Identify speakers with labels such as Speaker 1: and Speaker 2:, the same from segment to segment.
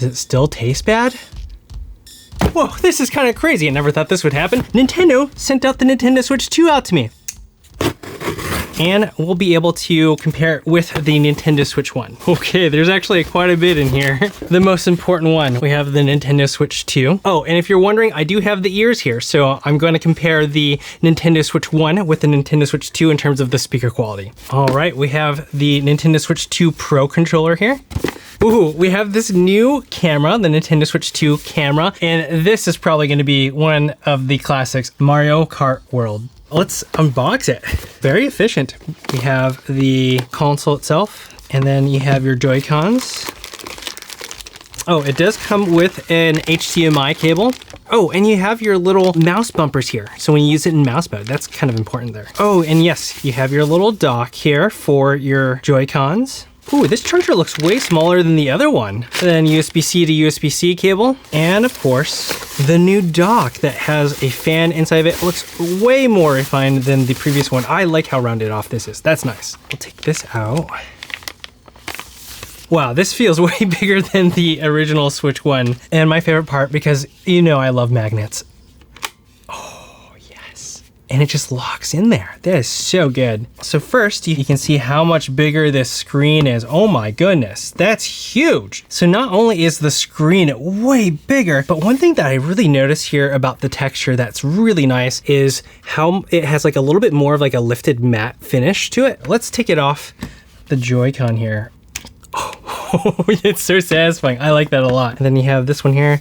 Speaker 1: Does it still taste bad? Whoa, this is kind of crazy. I never thought this would happen. Nintendo sent out the Nintendo Switch 2 out to me. And we'll be able to compare it with the Nintendo Switch 1. Okay, there's actually quite a bit in here. The most important one, we have the Nintendo Switch 2. Oh, and if you're wondering, I do have the ears here. So I'm going to compare the Nintendo Switch 1 with the Nintendo Switch 2 in terms of the speaker quality. All right, we have the Nintendo Switch 2 Pro controller here. Ooh, we have this new camera, the Nintendo Switch 2 camera, and this is probably going to be one of the classics, Mario Kart World. Let's unbox it. Very efficient. We have the console itself, and then you have your Joy-Cons. Oh, it does come with an HDMI cable. Oh, and you have your little mouse bumpers here. So when you use it in mouse mode, that's kind of important there. Oh, and yes, you have your little dock here for your Joy-Cons. Ooh, this charger looks way smaller than the other one. And then USB-C to USB-C cable. And of course, the new dock that has a fan inside of it. It looks way more refined than the previous one. I like how rounded off this is. That's nice. We'll take this out. Wow, this feels way bigger than the original Switch 1. And my favorite part, because you know I love magnets. And it just locks in there. That is so good. So first, you can see how much bigger this screen is. Oh my goodness, that's huge. So not only is the screen way bigger, but one thing that I really notice here about the texture that's really nice is how it has like a little bit more of like a lifted matte finish to it. Let's take it off the Joy-Con here. Oh, it's so satisfying. I like that a lot. And then you have this one here.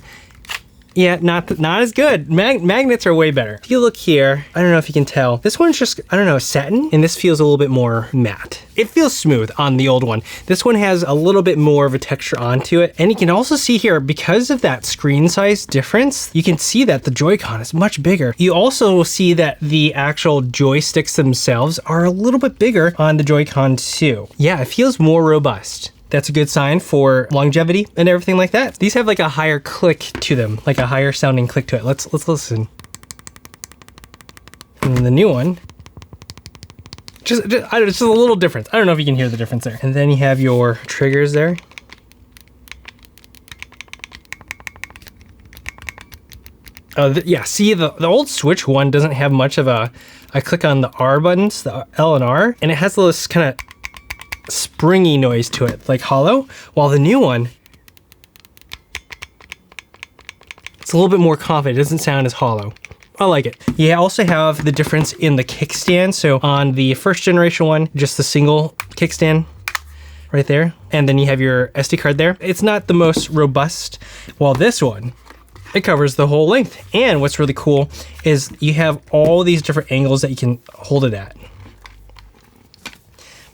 Speaker 1: Yeah, not as good. Magnets are way better. If you look here, I don't know if you can tell. This one's just, I don't know, satin, and this feels a little bit more matte. It feels smooth on the old one. This one has a little bit more of a texture onto it. And you can also see here, because of that screen size difference, you can see that the Joy-Con is much bigger. You also will see that the actual joysticks themselves are a little bit bigger on the Joy-Con too. Yeah, it feels more robust. That's a good sign for longevity and everything like that. These have like a higher click to them, like a higher sounding click to it. Let's listen. And then the new one, just a little difference. I don't know if you can hear the difference there. And then you have your triggers there. Yeah, see the old Switch 1 doesn't have much of a click on the R buttons, the L and R, and it has this kind of springy noise to it, like hollow, while the new one, it's a little bit more confident. It doesn't sound as hollow. I like it. You also have the difference in the kickstand. So on the first generation one, just the single kickstand right there, and then you have your SD card there. It's not the most robust, while this one, it covers the whole length. And what's really cool is you have all these different angles that you can hold it at,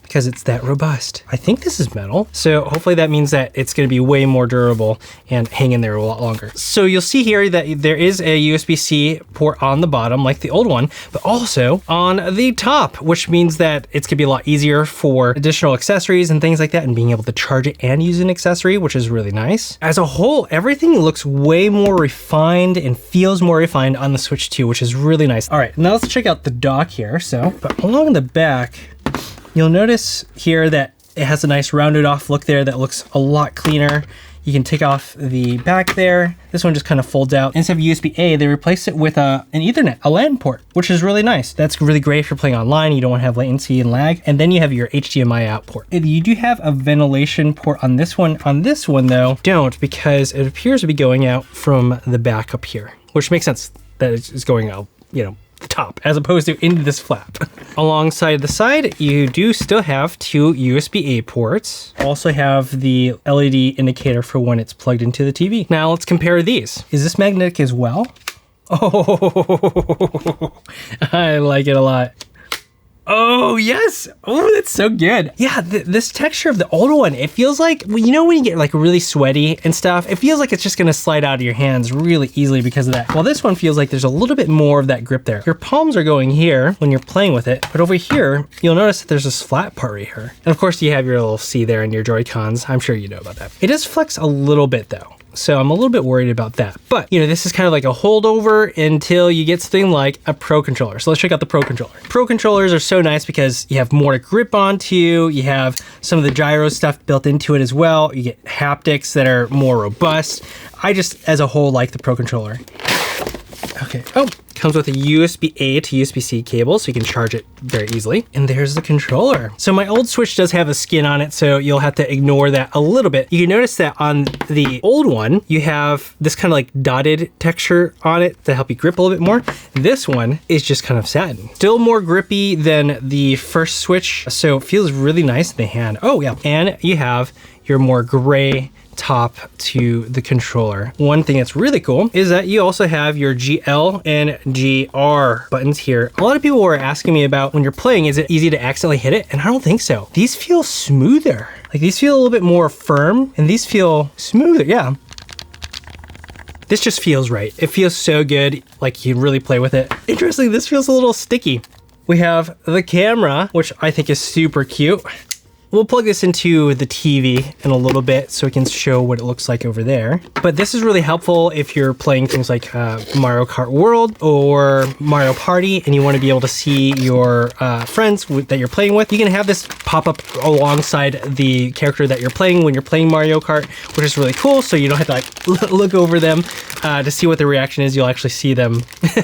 Speaker 1: because it's that robust. I think this is metal, so hopefully that means that it's going to be way more durable and hang in there a lot longer. So you'll see here that there is a USB-C port on the bottom like the old one, but also on the top, which means that it's going to be a lot easier for additional accessories and things like that, and being able to charge it and use an accessory, which is really nice. As a whole, everything looks way more refined and feels more refined on the Switch 2, which is really nice. All right, now let's check out the dock here. But along the back, you'll notice here that it has a nice rounded off look there that looks a lot cleaner. You can take off the back there. This one just kind of folds out. Instead of USB-A, they replaced it with an Ethernet, a LAN port, which is really nice. That's really great if you're playing online. You don't want to have latency and lag. And then you have your HDMI out port. You do have a ventilation port on this one. On this one though, don't, because it appears to be going out from the back up here, which makes sense that it's going out, you know, the top as opposed to into this flap. Alongside the side, you do still have two USB-A ports. Also have the LED indicator for when it's plugged into the TV. Now let's compare these. Is this magnetic as well? Oh, I like it a lot. Oh, yes. Oh, that's so good. Yeah, this texture of the older one, it feels like, you know, when you get like really sweaty and stuff, it feels like it's just going to slide out of your hands really easily because of that. Well, this one feels like there's a little bit more of that grip there. Your palms are going here when you're playing with it, but over here, you'll notice that there's this flat part right here. And of course, you have your little C there and your Joy-Cons. I'm sure you know about that. It does flex a little bit though. So I'm a little bit worried about that. But, you know, this is kind of like a holdover until you get something like a Pro controller. So let's check out the Pro controller. Pro controllers are so nice because you have more to grip onto. You have some of the gyro stuff built into it as well. You get haptics that are more robust. I just, as a whole, like the Pro controller. Okay. Oh, comes with a USB-A to USB-C cable, so you can charge it very easily. And there's the controller. So my old Switch does have a skin on it, so you'll have to ignore that a little bit. You can notice that on the old one, you have this kind of like dotted texture on it to help you grip a little bit more. This one is just kind of satin. Still more grippy than the first Switch, so it feels really nice in the hand. Oh yeah, and you have your more gray top to the controller. One thing that's really cool is that you also have your GL and GR buttons here. A lot of people were asking me about when you're playing, is it easy to accidentally hit it? And I don't think so. These feel smoother. Like these feel a little bit more firm and these feel smoother. Yeah. This just feels right. It feels so good. Like you can really play with it. Interestingly, this feels a little sticky. We have the camera, which I think is super cute. We'll plug this into the TV in a little bit so we can show what it looks like over there. But this is really helpful if you're playing things like Mario Kart World or Mario Party and you want to be able to see your friends that you're playing with. You can have this pop up alongside the character that you're playing when you're playing Mario Kart, which is really cool. So you don't have to like look over them to see what the reaction is. You'll actually see them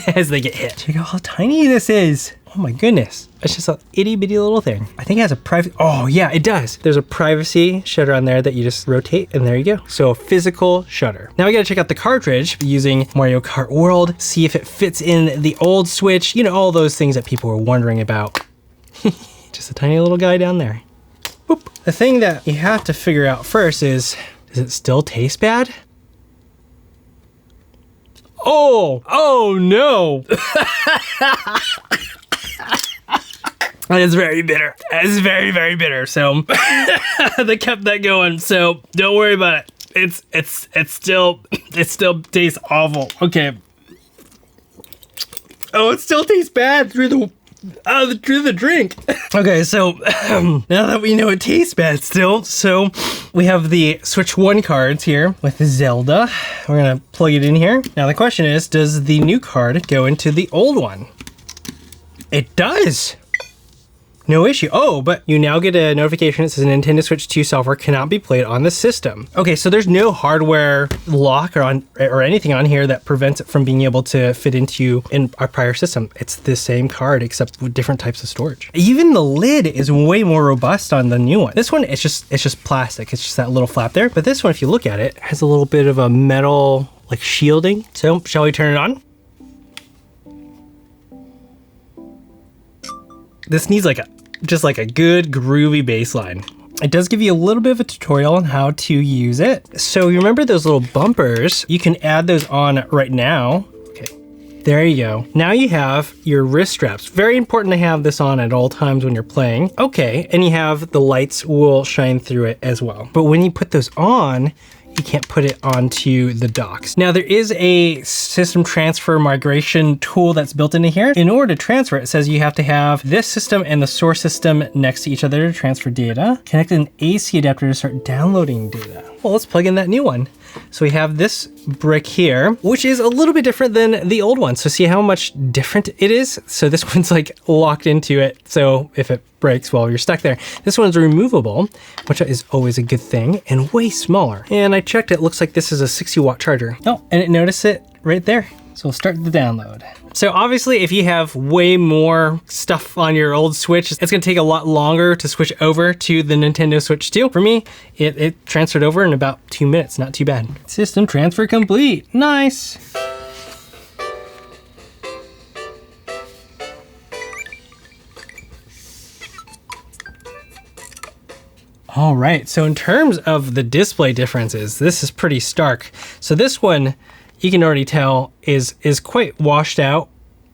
Speaker 1: as they get hit. Check out how tiny this is. Oh my goodness. It's just a itty bitty little thing. I think it has a privacy. Oh yeah, it does. There's a privacy shutter on there that you just rotate and there you go. So a physical shutter. Now we gotta check out the cartridge using Mario Kart World, see if it fits in the old Switch, you know, all those things that people were wondering about. Just a tiny little guy down there. Boop. The thing that you have to figure out first is, does it still taste bad? Oh no. That is very bitter. That is very, very bitter. So they kept that going. So don't worry about it. It still tastes awful. Okay. Oh, it still tastes bad through the drink. Okay, so now that we know it tastes bad still, so we have the Switch 1 cards here with Zelda. We're gonna plug it in here. Now the question is, does the new card go into the old one? It does. No issue. Oh, but you now get a notification that says Nintendo Switch 2 software cannot be played on the system. Okay, so there's no hardware lock or anything on here that prevents it from being able to fit into our prior system. It's the same card except with different types of storage. Even the lid is way more robust on the new one. This one, it's just plastic. It's just that little flap there. But this one, if you look at it, has a little bit of a metal like shielding. So shall we turn it on? This needs just like a good groovy bass line. It does give you a little bit of a tutorial on how to use it. So you remember those little bumpers? You can add those on right now. Okay, there you go. Now you have your wrist straps. Very important to have this on at all times when you're playing. Okay, and you have the lights will shine through it as well. But when you put those on, you can't put it onto the docks. Now there is a system transfer migration tool that's built into here. In order to transfer it, it says you have to have this system and the source system next to each other to transfer data. Connect an AC adapter to start downloading data. Well, let's plug in that new one. So we have this brick here, which is a little bit different than the old one. So see how much different it is? So this one's like locked into it. So if it breaks, well, you're stuck there. This one's removable, which is always a good thing, and way smaller. And I checked, it looks like this is a 60-watt charger. Oh, and it noticed it right there. So we'll start the download. So obviously if you have way more stuff on your old Switch, it's gonna take a lot longer to switch over to the Nintendo Switch 2. For me, it transferred over in about 2 minutes, not too bad. System transfer complete, nice. All right, so in terms of the display differences, this is pretty stark. So this one, you can already tell is quite washed out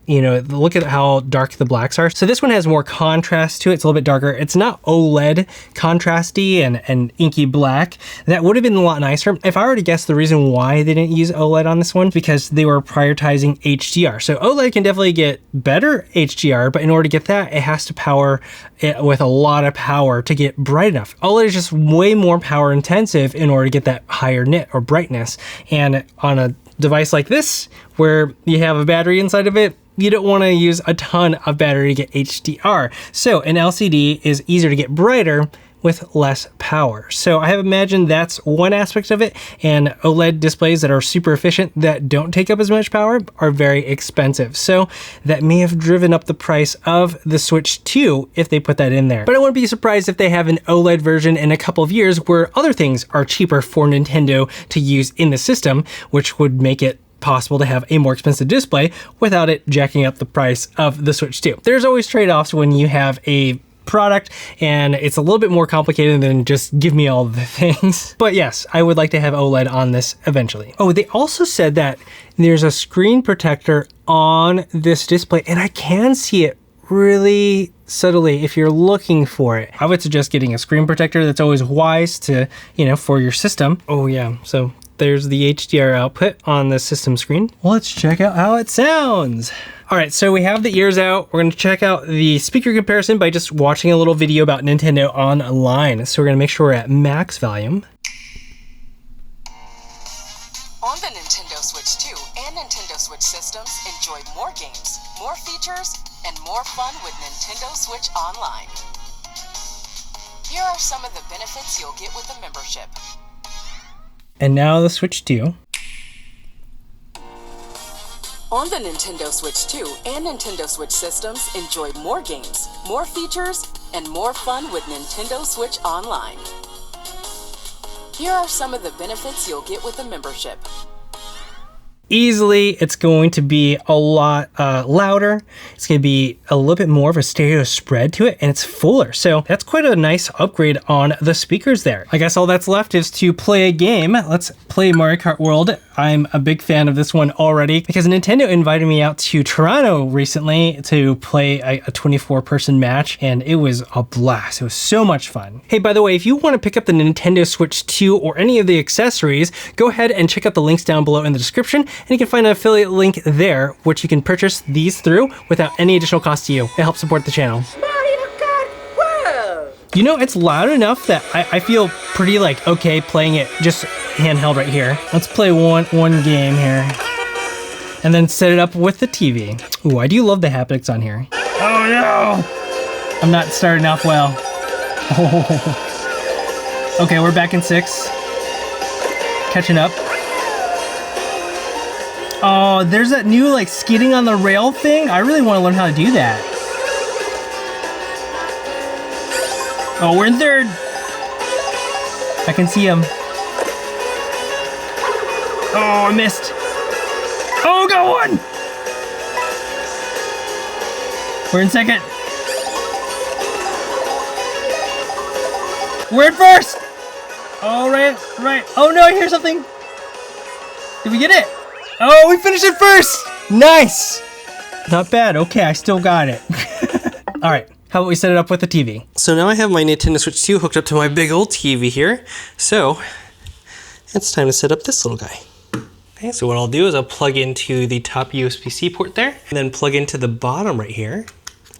Speaker 1: you know, look at how dark the blacks are. So this one has more contrast to it. It's a little bit darker. It's not OLED contrasty and inky black. That would have been a lot nicer. If I were to guess, the reason why they didn't use OLED on this one, because they were prioritizing HDR. So OLED can definitely get better HDR, but in order to get that, it has to power it with a lot of power to get bright enough. OLED is just way more power intensive in order to get that higher nit or brightness. And on a device like this, where you have a battery inside of it, you don't want to use a ton of battery to get HDR. So an LCD is easier to get brighter with less power. So I have imagined that's one aspect of it, and OLED displays that are super efficient that don't take up as much power are very expensive. So that may have driven up the price of the Switch 2 if they put that in there. But I wouldn't be surprised if they have an OLED version in a couple of years where other things are cheaper for Nintendo to use in the system, which would make it possible to have a more expensive display without it jacking up the price of the Switch 2. There's always trade-offs when you have a product, and it's a little bit more complicated than just give me all the things. But yes, I would like to have OLED on this eventually. Oh, they also said that there's a screen protector on this display, and I can see it really subtly if you're looking for it. I would suggest getting a screen protector. That's always wise to, you know, for your system. Oh yeah, so there's the HDR output on the system screen. Let's check out how it sounds. All right, so we have the ears out. We're gonna check out the speaker comparison by just watching a little video about Nintendo online. So we're gonna make sure we're at max volume.
Speaker 2: On the Nintendo Switch 2 and Nintendo Switch systems, enjoy more games, more features, and more fun with Nintendo Switch Online. Here are some of the benefits you'll get with a membership.
Speaker 1: And now the Switch 2.
Speaker 2: On the Nintendo Switch 2 and Nintendo Switch systems, enjoy more games, more features, and more fun with Nintendo Switch Online. Here are some of the benefits you'll get with a membership.
Speaker 1: Easily, it's going to be a lot louder. It's going to be a little bit more of a stereo spread to it, and it's fuller. So that's quite a nice upgrade on the speakers there. I guess all that's left is to play a game. Let's play Mario Kart World. I'm a big fan of this one already because Nintendo invited me out to Toronto recently to play a 24-person match, and it was a blast. It was so much fun. Hey, by the way, if you want to pick up the Nintendo Switch 2 or any of the accessories, go ahead and check out the links down below in the description, and you can find an affiliate link there, which you can purchase these through without any additional cost to you. It helps support the channel.
Speaker 2: Mario Kart World!
Speaker 1: You know, it's loud enough that I feel pretty like okay playing it just handheld right here. Let's play one game here, and then set it up with the TV. Ooh, I do love the haptics on here. Oh no! I'm not starting off well. Oh. Okay, we're back in 6. Catching up. Oh, there's that new like skidding on the rail thing. I really want to learn how to do that. Oh, we're in 3rd. I can see him. Oh, I missed. Oh, got 1. We're in 2nd. We're in 1st. Oh, right. Oh no, I hear something. Did we get it? Oh, we finished it 1st! Nice! Not bad. Okay, I still got it. All right, how about we set it up with the TV? So now I have my Nintendo Switch 2 hooked up to my big old TV here. So it's time to set up this little guy. Okay, so what I'll do is I'll plug into the top USB-C port there, and then plug into the bottom right here.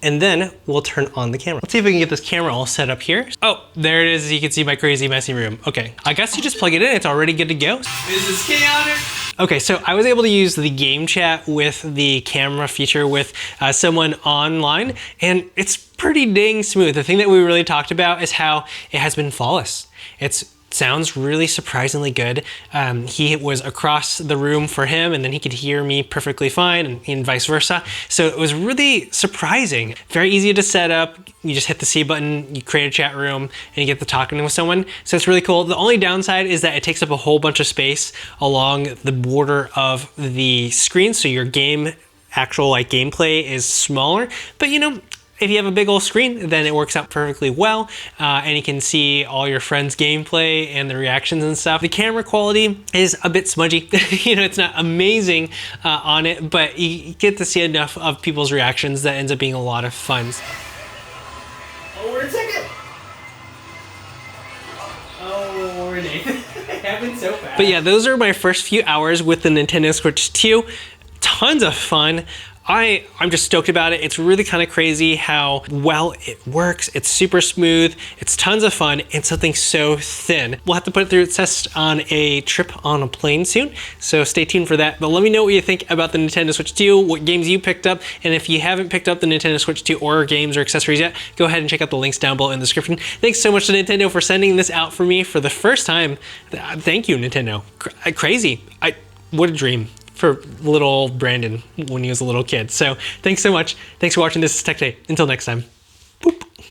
Speaker 1: And then we'll turn on the camera. Let's see if we can get this camera all set up here. Oh, there it is. You can see my crazy messy room. Okay, I guess you just plug it in. It's already good to go. This is chaotic. Okay, so I was able to use the game chat with the camera feature with someone online, and it's pretty dang smooth. The thing that we really talked about is how it has been flawless. It sounds really surprisingly good. He was across the room for him, and then he could hear me perfectly fine, and vice versa. So it was really surprising. Very easy to set up. You just hit the C button, you create a chat room, and you get to talking with someone. So it's really cool. The only downside is that it takes up a whole bunch of space along the border of the screen, so your actual like gameplay is smaller. But you know,
Speaker 3: if you have a big old screen, then it works out perfectly well, and you can see all your friends' gameplay and the reactions and stuff. The camera quality is a bit smudgy. You know, it's not amazing on it, but you get to see enough of people's reactions that ends up being a lot of fun.
Speaker 1: Oh, we're a ticket! Oh, Renee. It happened so fast.
Speaker 3: But yeah, those are my first few hours with the Nintendo Switch 2. Tons of fun. I'm just stoked about it. It's really kind of crazy how well it works. It's super smooth. It's tons of fun and something so thin. We'll have to put it through its test on a trip on a plane soon. So stay tuned for that. But let me know what you think about the Nintendo Switch 2, what games you picked up. And if you haven't picked up the Nintendo Switch 2 or games or accessories yet, go ahead and check out the links down below in the description. Thanks so much to Nintendo for sending this out for me for the first time. Thank you, Nintendo. Crazy. What a dream for little Brandon when he was a little kid. So thanks so much. Thanks for watching. This is Tech Day. Until next time.